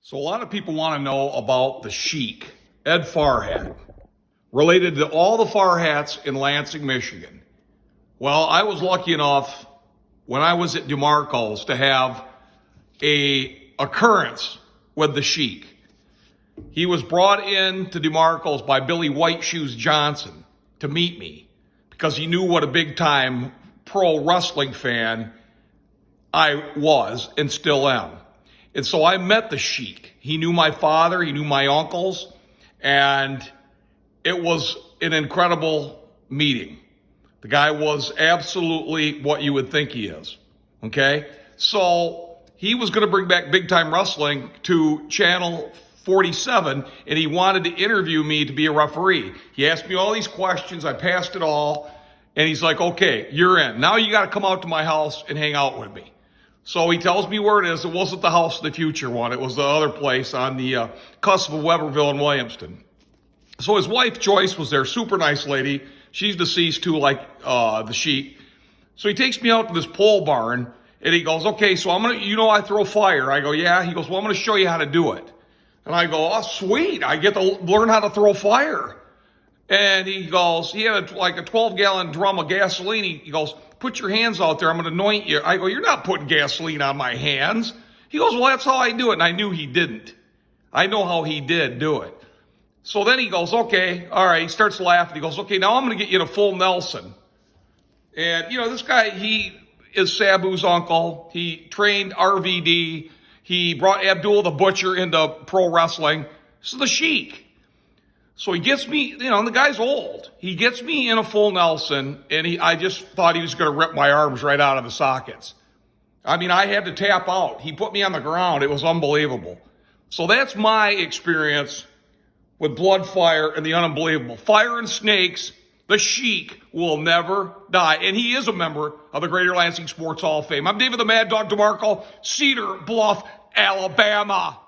So a lot of people want to know about the Sheik, Ed Farhat, related to all the Farhats in Lansing, Michigan. Well, I was lucky enough when I was at DeMarco's to have a occurrence with the Sheik. He was brought in to DeMarco's by Billy White Shoes Johnson to meet me because he knew what a big time pro wrestling fan I was and still am. And so I met the Sheik. He knew my father, he knew my uncles, and it was an incredible meeting. The guy was absolutely what you would think he is, okay? So he was going to bring back big time wrestling to Channel 47, and he wanted to interview me to be a referee. He asked me all these questions, I passed it all, and he's like, okay, you're in. Now you got to come out to my house and hang out with me. So he tells me where it is. It wasn't the House of the Future one. It was the other place on the cusp of Weberville and Williamston. So his wife, Joyce, was there. Super nice lady. She's deceased too, like the Sheik. So he takes me out to this pole barn, and he goes, okay, so I'm going to, I throw fire. I go, yeah. He goes, well, I'm going to show you how to do it. And I go, oh, sweet. I get to learn how to throw fire. And he goes, he had like a 12-gallon drum of gasoline. He goes, put your hands out there. I'm going to anoint you. I go, you're not putting gasoline on my hands. He goes, well, that's how I do it. And I knew he didn't. I know how he did do it. So then he goes, okay, all right. He starts laughing. He goes, okay, now I'm going to get you to full Nelson. And, this guy, he is Sabu's uncle. He trained RVD. He brought Abdul the Butcher into pro wrestling. This is the Sheik. So he gets me, the guy's old. He gets me in a full Nelson, and I just thought he was going to rip my arms right out of the sockets. I mean, I had to tap out. He put me on the ground. It was unbelievable. So that's my experience with blood, fire, and the unbelievable. Fire and snakes, the Sheik will never die. And he is a member of the Greater Lansing Sports Hall of Fame. I'm David the Mad Dog DeMarco, Cedar Bluff, Alabama.